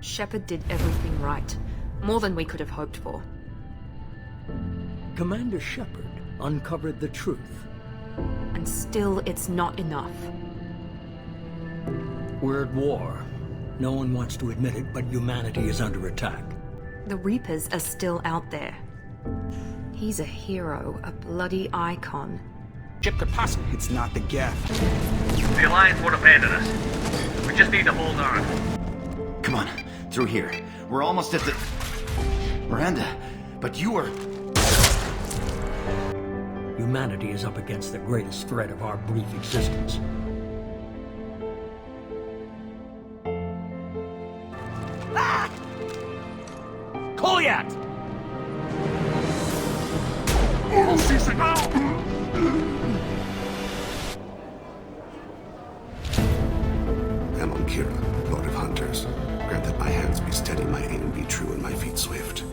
Shepard did everything right. More than we could have hoped for. Commander Shepard uncovered the truth. And still, it's not enough. We're at war. No one wants to admit it, but humanity is under attack. The Reapers are still out there. He's a hero, a bloody icon. Ship could possibly... It's not the Geth. The Alliance won't abandon us. We just need to hold on. Come on, through here. We're almost at the... Miranda, but you are... Humanity is up against the greatest threat of our brief existence. Kolyat! Amon Kira, Lord of Hunters. Grant that my hands be steady, my aim be true, and my feet swift.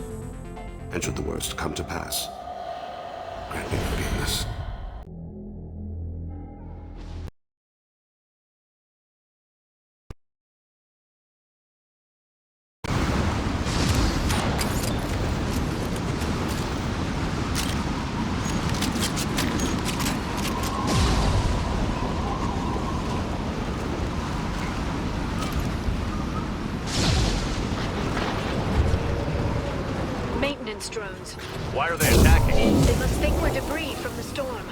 And should the worst come to pass, grant me forgiveness. Maintenance drones. Why are they attacking? They must think we're debris from the storm.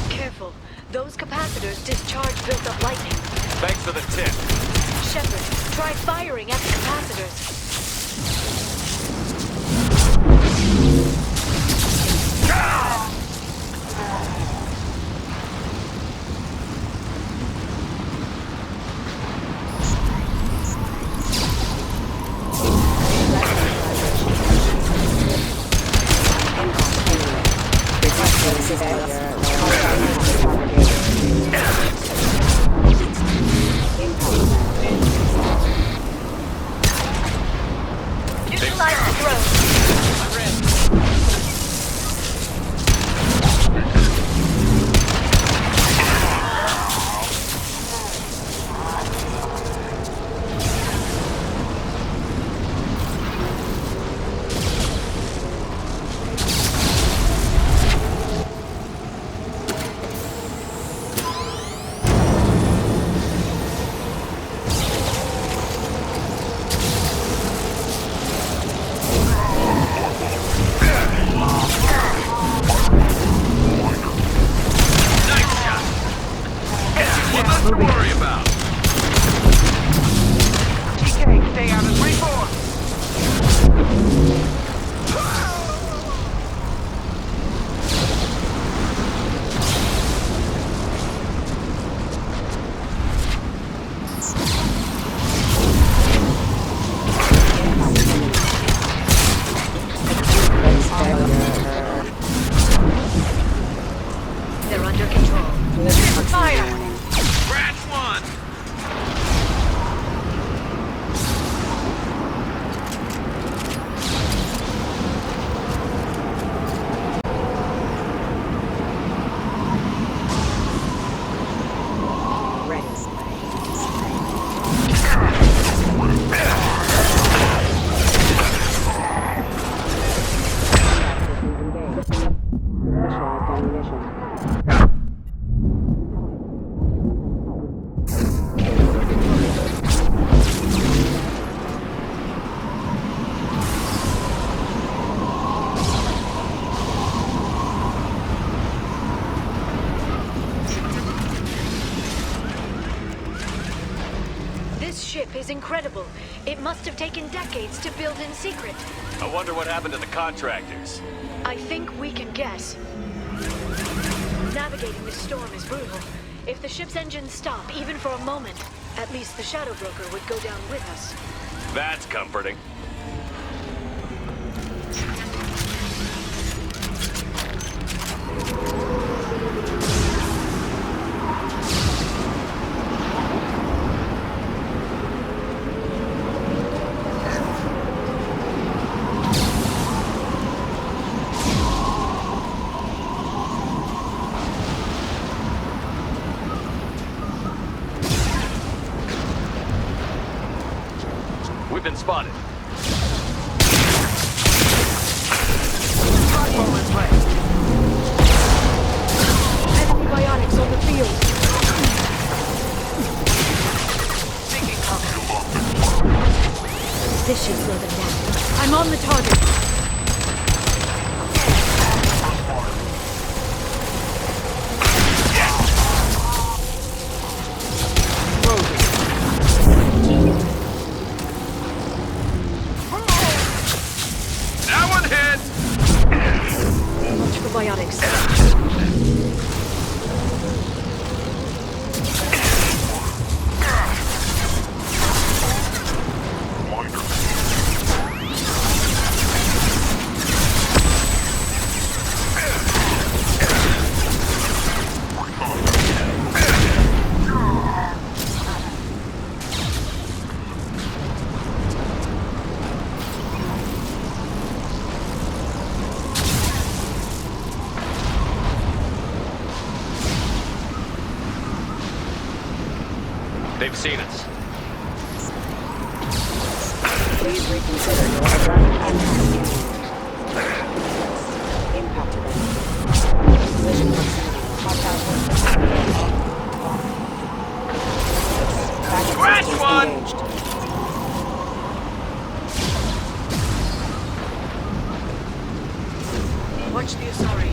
Careful. Those capacitors discharge built-up lightning. Thanks for the tip. Shepard, try firing at the capacitors. Utilize the drone. Nothing to worry about. TK, stay out of reform! They're under control. Fire! Scratch one. This ship is incredible. It must have taken decades to build in secret. I wonder what happened to the contractors. I think we can guess. Navigating this storm is brutal. If the ship's engines stop, even for a moment, at least the Shadow Broker would go down with us. That's comforting. have been spotted. Crossbow in play. Enemy biotics on the field. Taking cover. This should slow them down. I'm on the target. That one hit! Much for biotics. They've seen us. Please reconsider your abrupt impact event. Collision proximity. Scratch one! Engaged. Watch the Asari.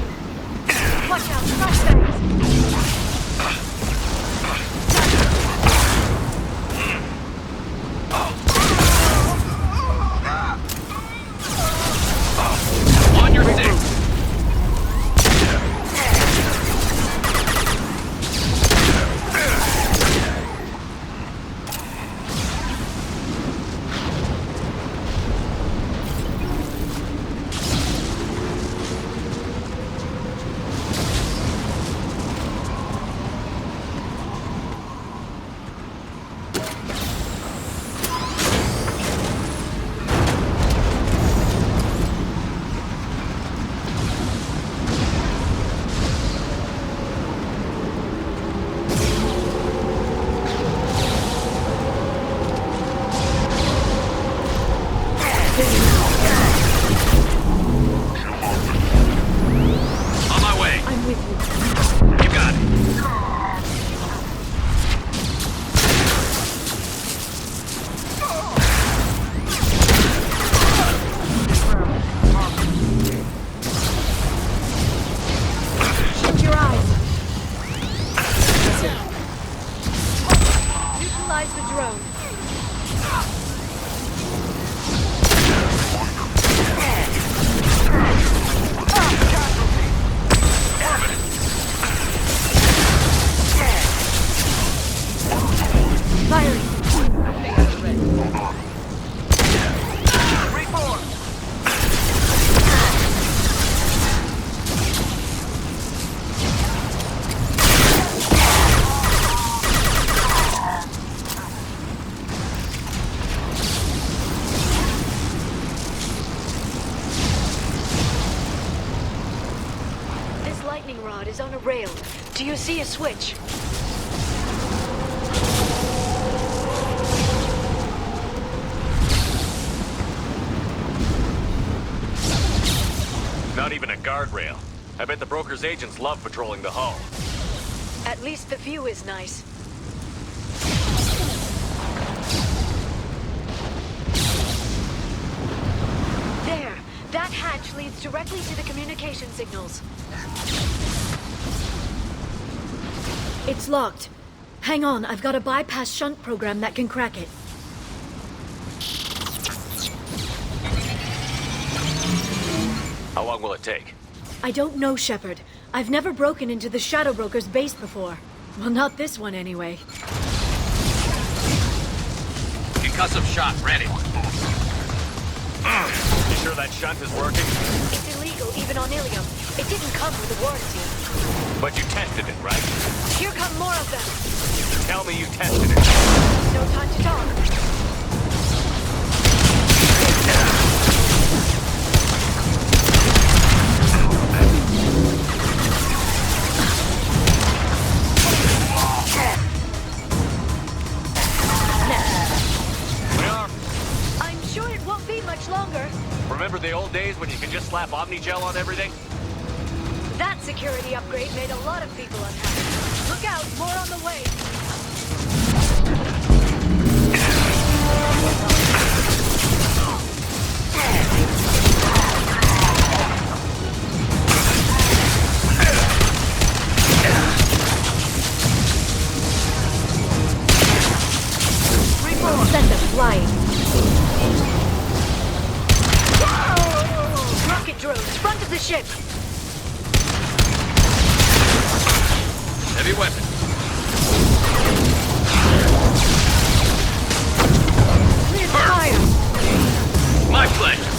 Watch out, crush things! On your six! On my way. I'm with you. You got it. Shield your eyes. Utilize the drone. Firing. Reform. This lightning rod is on a rail. Do you see a switch? Not even a guardrail. I bet the broker's agents love patrolling the hull. At least the view is nice. There! That hatch leads directly to the communication signals. It's locked. Hang on, I've got a bypass shunt program that can crack it. How long will it take? I don't know, Shepard. I've never broken into the Shadow Broker's base before. Well, not this one anyway. Concussive shot ready. You sure that shunt is working? It's illegal even on Ilium. It didn't come with a warranty. But you tested it, right? Here come more of them. Tell me you tested it. No time to talk. We are. I Remember the old days when you could just slap Omnigel on everything? That security upgrade made a lot of people unhappy. Look out, more on the way. Send them flying. Rocket drones, front of the ship. Heavy weapon. Clear the fire. My pleasure.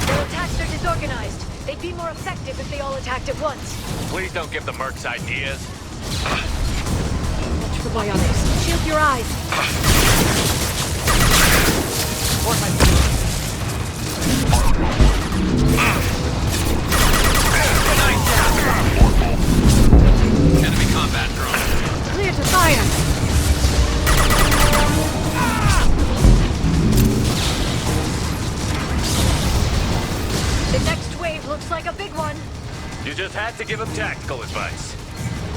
Their attacks are disorganized. They'd be more effective if they all attacked at once. Please don't give the mercs ideas. Watch for bionics. Shield your eyes. Enemy combat drone. Clear to fire. The next wave looks like a big one. You just had to give him tactical advice.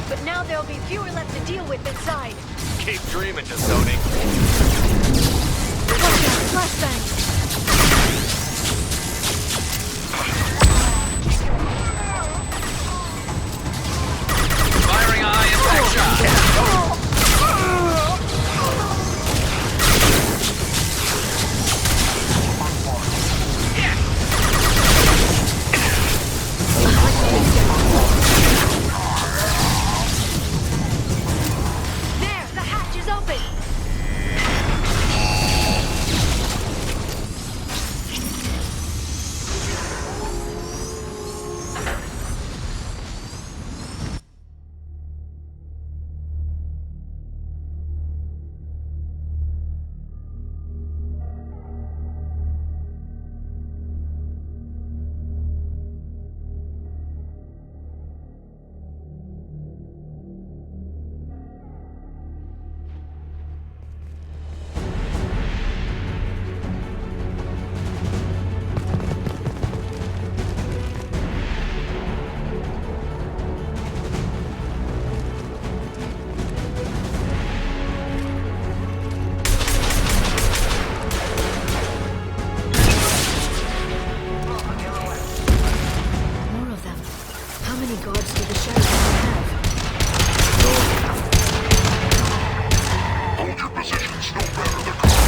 But now there'll be fewer left to deal with inside. Keep dreaming, Tony. Watch out, flashbang. Firing eye and back shot. There, the hatch is open. More of them. How many guards do the Shadow have? Hold your positions, no matter the cost.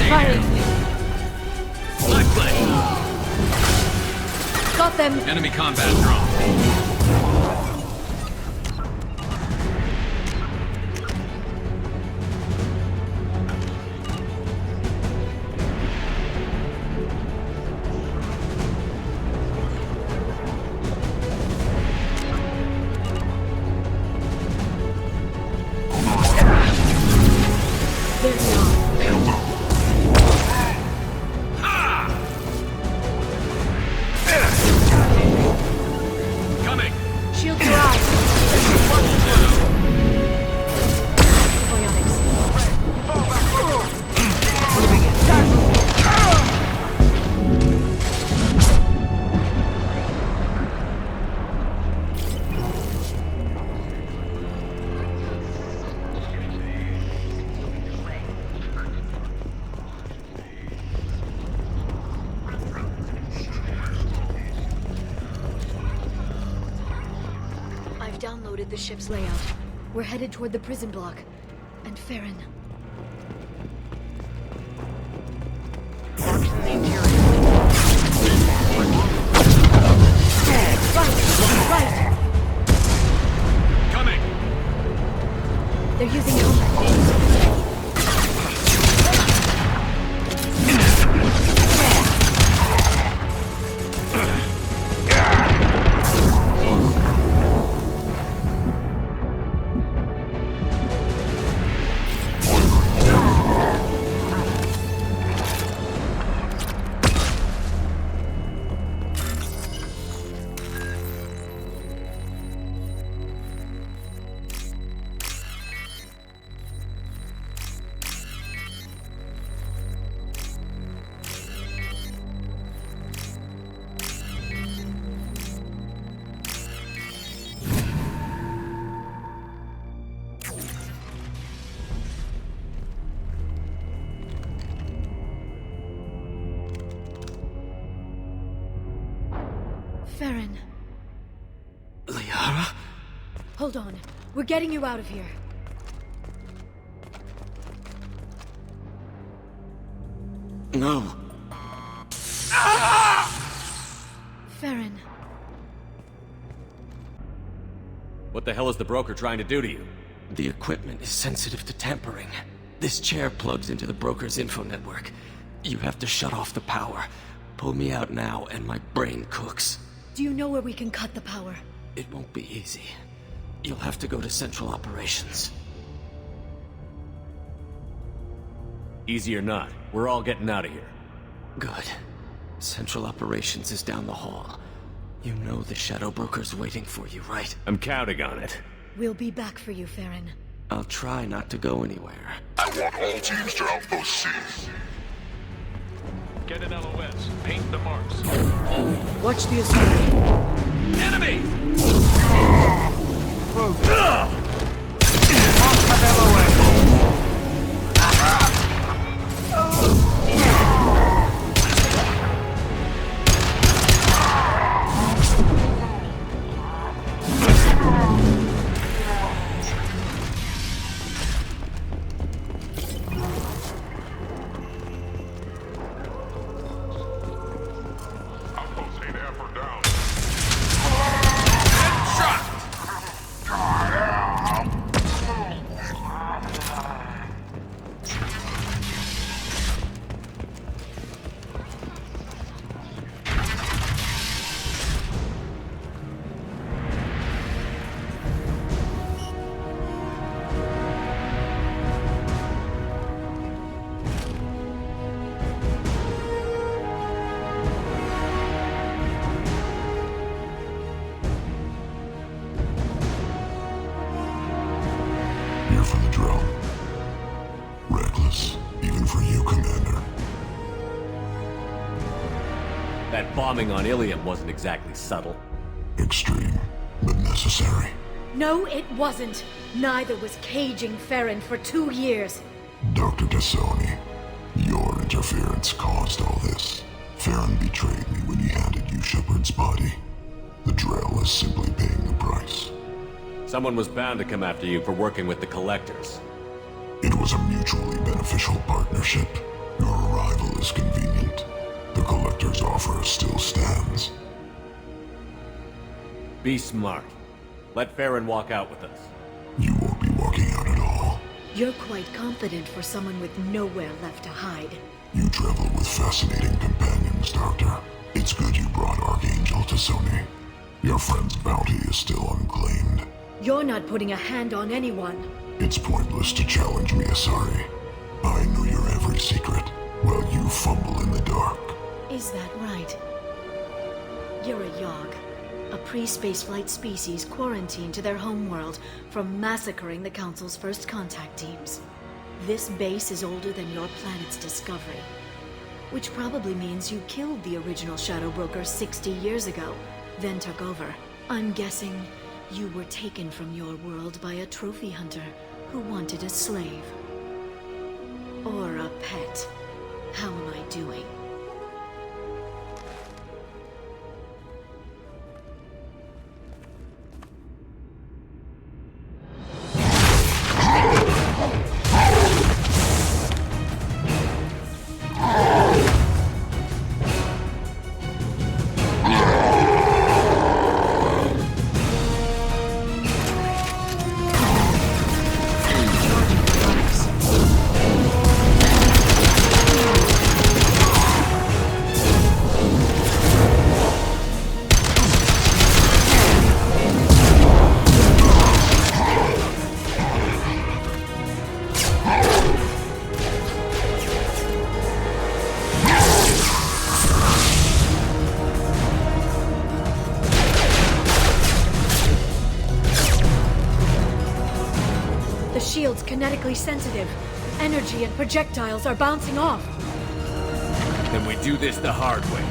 Firing. My pleasure. Got them. Enemy combat drone. There we are. Coming. Shield your eyes. Bionics. I've downloaded the ship's layout. We're headed toward the prison block. And Farron. Right! Coming. They're using combat. Farron. Liara? Hold on. We're getting you out of here. No. Farron. What the hell is the broker trying to do to you? The equipment is sensitive to tampering. This chair plugs into the broker's info network. You have to shut off the power. Pull me out now and my brain cooks. Do you know where we can cut the power? It won't be easy. You'll have to go to Central Operations. Easy or not, we're all getting out of here. Good. Central Operations is down the hall. You know the Shadow Broker's waiting for you, right? I'm counting on it. We'll be back for you, Farron. I'll try not to go anywhere. I want all teams to Outpost C. Get an LOS. Paint the marks. Watch the assembly. Enemy! Outpost A to F or down. Here for the drone. Reckless, even for you, Commander. That bombing on Ilium wasn't exactly subtle. Extreme, but necessary. No, it wasn't. Neither was caging Farron for 2 years. Dr. Tassoni, your interference caused all this. Farron betrayed me when he handed you Shepard's body. The Drell is simply paying the price. Someone was bound to come after you for working with the Collectors. It was a mutually beneficial partnership. Your arrival is convenient. The Collector's offer still stands. Be smart. Let Farron walk out with us. You won't be walking out at all. You're quite confident for someone with nowhere left to hide. You travel with fascinating companions, Doctor. It's good you brought Archangel Tassoni. Your friend's bounty is still unclaimed. You're not putting a hand on anyone. It's pointless to challenge me, Asari. I know your every secret, while you fumble in the dark. Is that right? You're a Yogg, a pre-spaceflight species quarantined to their homeworld from massacring the Council's first contact teams. This base is older than your planet's discovery, which probably means you killed the original Shadow Broker 60 years ago, then took over. I'm guessing you were taken from your world by a trophy hunter who wanted a slave. Or a pet. How am I doing? The shield's kinetically sensitive. Energy and projectiles are bouncing off. Then we do this the hard way.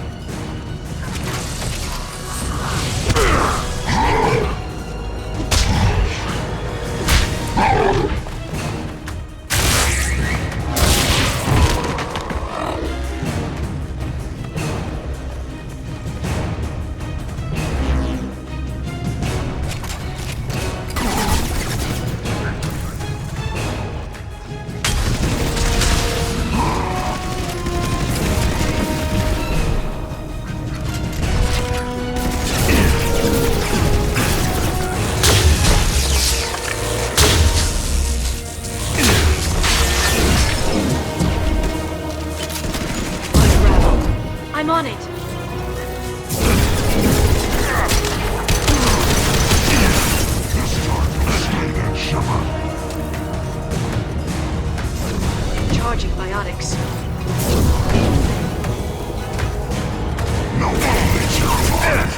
I'm on it. Charging biotics. No one leaves here alive.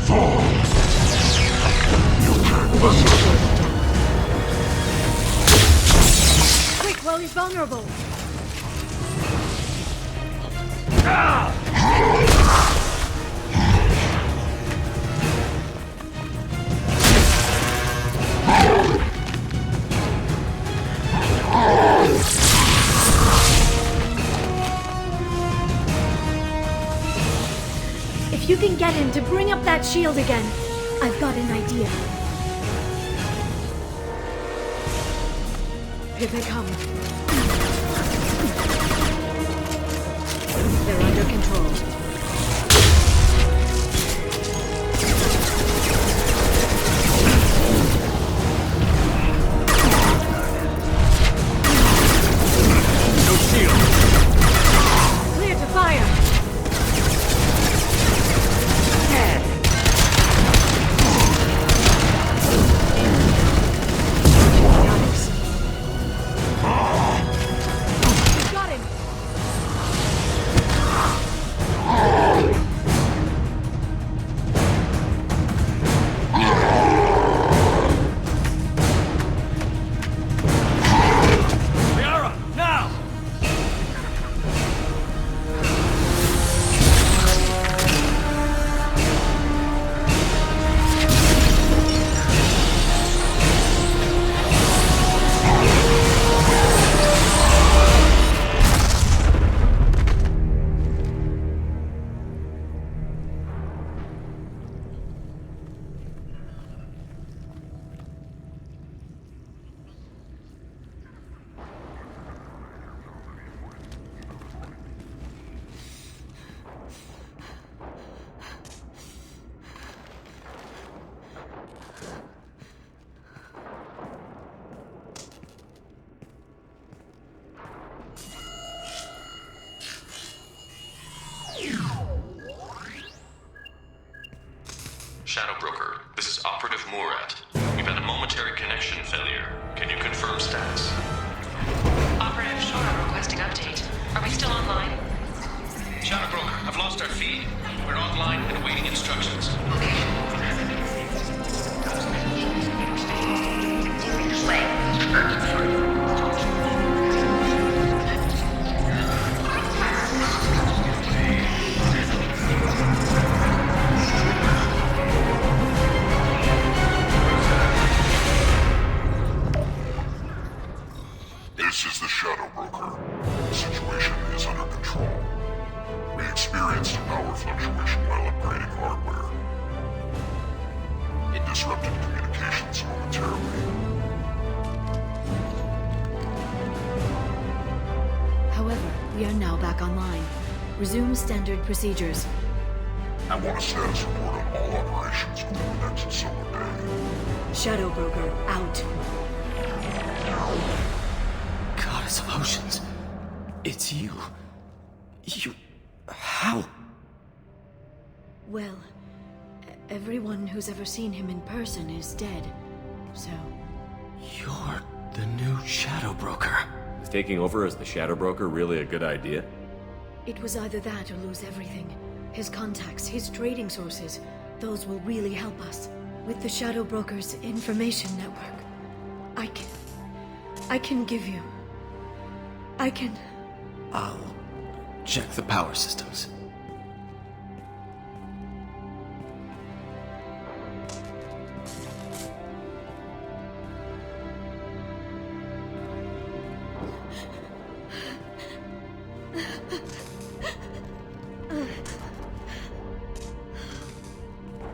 Fall. You can't listen. Quick, while he's vulnerable. If you can get him to bring up that shield again, I've got an idea. Here they come. They're under control. No shield. Clear to fire. Got him. Liara, now! Shadow Broker, this is Operative Murat. We've had a momentary connection failure. Can you confirm status? Operative Shora requesting update. Are we still online? Shadow Broker, I've lost our feed. We're online and awaiting instructions. This is the Shadow Broker. The situation is under control. We experienced a power fluctuation while upgrading hardware. It disrupted communications momentarily. However, we are now back online. Resume standard procedures. I want a status report on all operations within the next solar day. Shadow Broker, out. Goddess of Oceans. It's you. You... How? Well, everyone who's ever seen him in person is dead. So, You're the new Shadow Broker. Is taking over as the Shadow Broker really a good idea? it was either that or lose everything. His contacts, his trading sources, those will really help us. With the Shadow Broker's information network, I can give you... I'll check the power systems.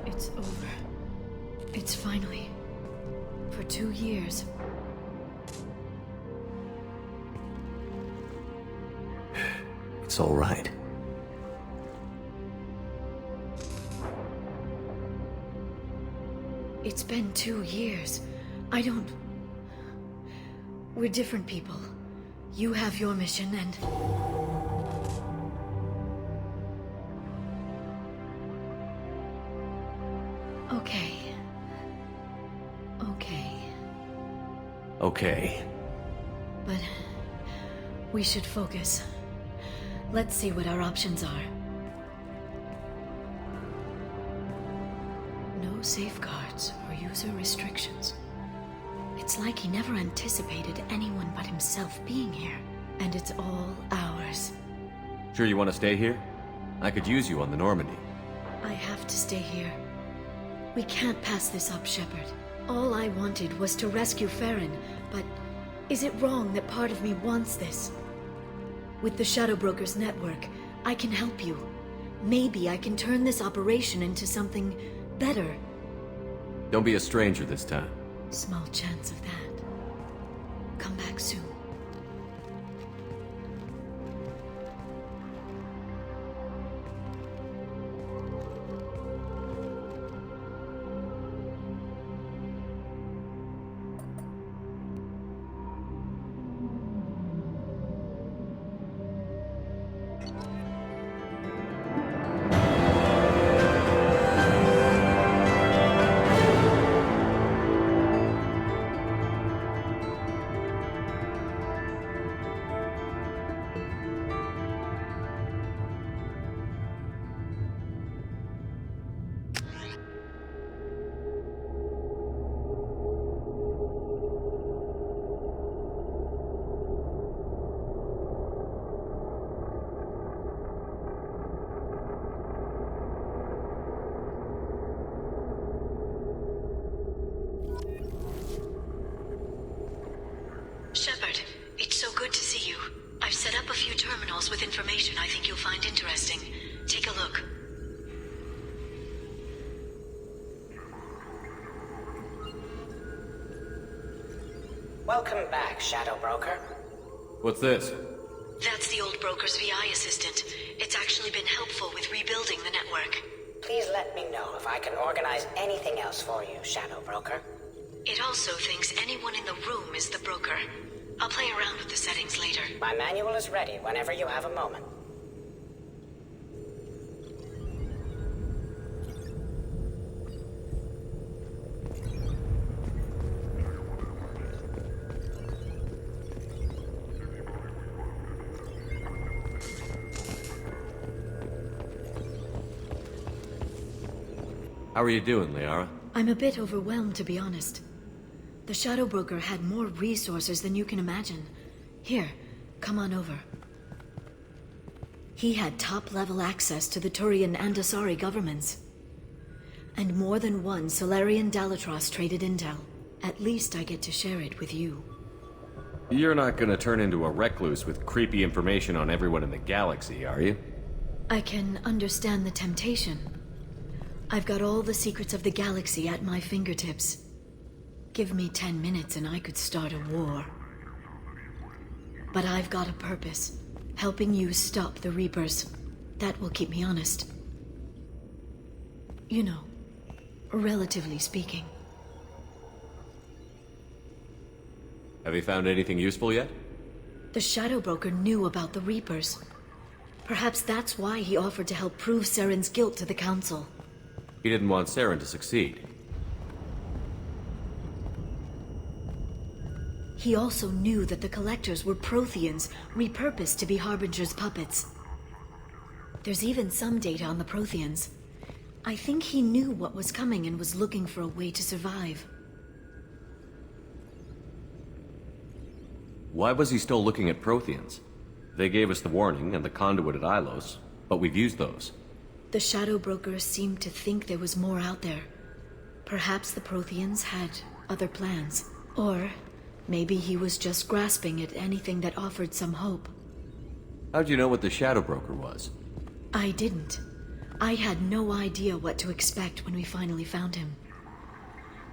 It's over. It's finally... For 2 years. It's all right. It's been 2 years. I don't... We're different people. You have your mission and... Okay. Okay. But we should focus. Let's see what our options are. No safeguards or user restrictions. It's like he never anticipated anyone but himself being here. And it's all ours. Sure you want to stay here? I could use you on the Normandy. I have to stay here. We can't pass this up, Shepard. All I wanted was to rescue Farron, but is it wrong that part of me wants this? With the Shadow Brokers network, I can help you. Maybe I can turn this operation into something better. Don't be a stranger this time. Small chance of that. Come back soon. Shepard, it's so good to see you. I've set up a few terminals with information I think you'll find interesting. Take a look. Welcome back, Shadow Broker. What's this? That's the old broker's VI assistant. It's actually been helpful with rebuilding the network. Please let me know if I can organize anything else for you, Shadow Broker. It also thinks anyone in the room is the broker. I'll play around with the settings later. My manual is ready whenever you have a moment. How are you doing, Liara? I'm a bit overwhelmed, to be honest. The Shadow Broker had more resources than you can imagine. Here, come on over. He had top-level access to the Turian and Asari governments. And more than one Solarian Dalatros traded intel. At least I get to share it with you. You're not gonna turn into a recluse with creepy information on everyone in the galaxy, are you? I can understand the temptation. I've got all the secrets of the galaxy at my fingertips. Give me 10 minutes and I could start a war. But I've got a purpose. Helping you stop the Reapers. That will keep me honest. You know, relatively speaking. Have you found anything useful yet? The Shadow Broker knew about the Reapers. Perhaps that's why he offered to help prove Saren's guilt to the Council. He didn't want Saren to succeed. He also knew that the Collectors were Protheans, repurposed to be Harbinger's puppets. There's even some data on the Protheans. I think he knew what was coming and was looking for a way to survive. Why was he still looking at Protheans? They gave us the warning and the conduit at Ilos, but we've used those. The Shadow Broker seemed to think there was more out there. Perhaps the Protheans had other plans. Or maybe he was just grasping at anything that offered some hope. How'd you know what the Shadow Broker was? I didn't. I had no idea what to expect when we finally found him.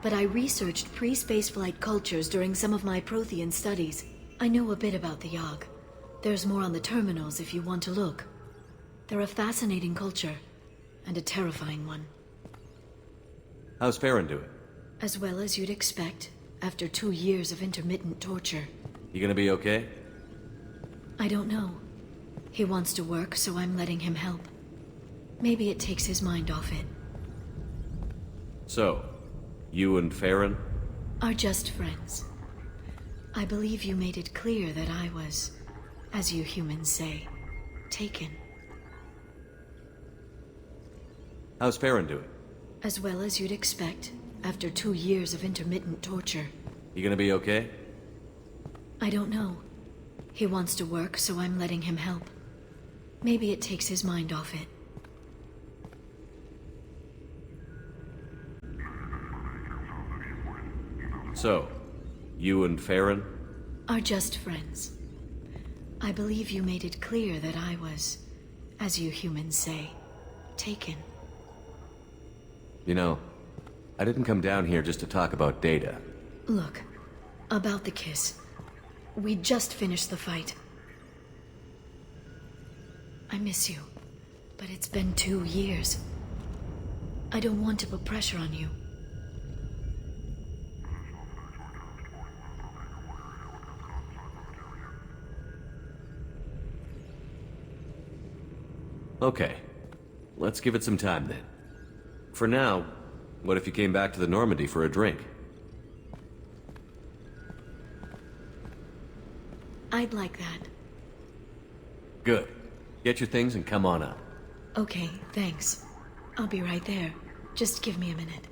But I researched pre-spaceflight cultures during some of my Prothean studies. I know a bit about the Yogg. There's more on the terminals if you want to look. They're a fascinating culture, and a terrifying one. How's Farron doing? As well as you'd expect, after 2 years of intermittent torture. You gonna be okay? I don't know. He wants to work, so I'm letting him help. Maybe it takes his mind off it. So, you and Farron? Are just friends. I believe you made it clear that I was, as you humans say, taken. How's Farron doing? As well as you'd expect, after 2 years of intermittent torture. You gonna be okay? I don't know. He wants to work, so I'm letting him help. Maybe it takes his mind off it. So, you and Farron? Are just friends. I believe you made it clear that I was, as you humans say, taken. You know, I didn't come down here just to talk about Data. Look, about the kiss. We just finished the fight. I miss you, but it's been 2 years. I don't want to put pressure on you. Okay, let's give it some time then. For now, what if you came back to the Normandy for a drink? I'd like that. Good. Get your things and come on up. Okay, thanks. I'll be right there. Just give me a minute.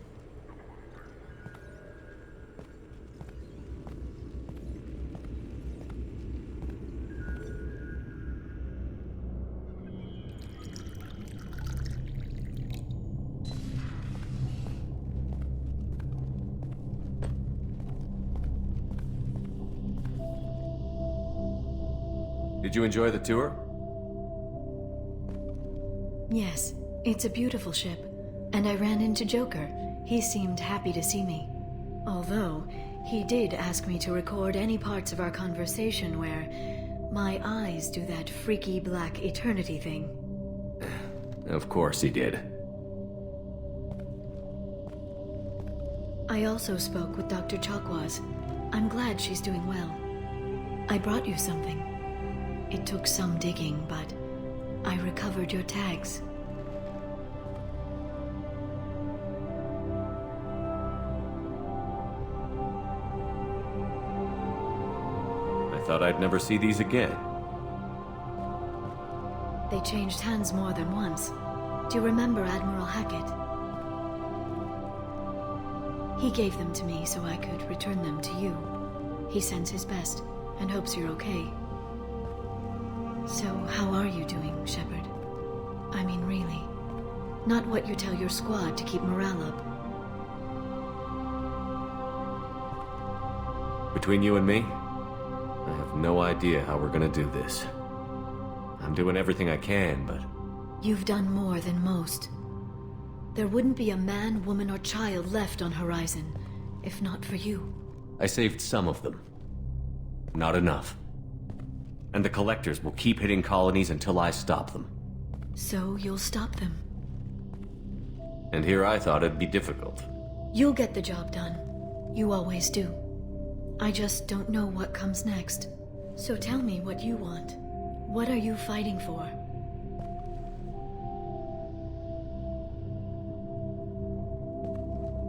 Did you enjoy the tour? Yes, it's a beautiful ship. And I ran into Joker. He seemed happy to see me. Although, he did ask me to record any parts of our conversation where my eyes do that freaky black eternity thing. Of course he did. I also spoke with Dr. Chakwas. I'm glad she's doing well. I brought you something. It took some digging, but I recovered your tags. I thought I'd never see these again. They changed hands more than once. Do you remember Admiral Hackett? He gave them to me so I could return them to you. He sends his best and hopes you're okay. So, how are you doing, Shepard? I mean, really. Not what you tell your squad to keep morale up. Between you and me, I have no idea how we're gonna do this. I'm doing everything I can, but... You've done more than most. There wouldn't be a man, woman, or child left on Horizon, if not for you. I saved some of them. Not enough. And the Collectors will keep hitting colonies until I stop them. So you'll stop them. And here I thought it'd be difficult. You'll get the job done. You always do. I just don't know what comes next. So tell me what you want. What are you fighting for?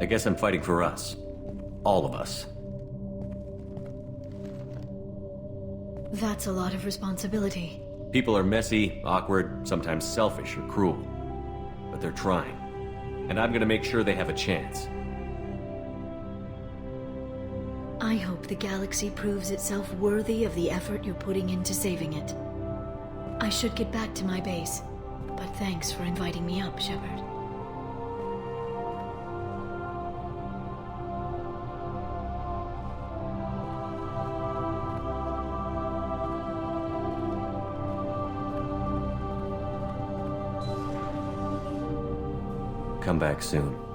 I guess I'm fighting for us. All of us. That's a lot of responsibility. People are messy, awkward, sometimes selfish or cruel. But they're trying. And I'm gonna make sure they have a chance. I hope the galaxy proves itself worthy of the effort you're putting into saving it. I should get back to my base, but thanks for inviting me up, Shepard. Come back soon.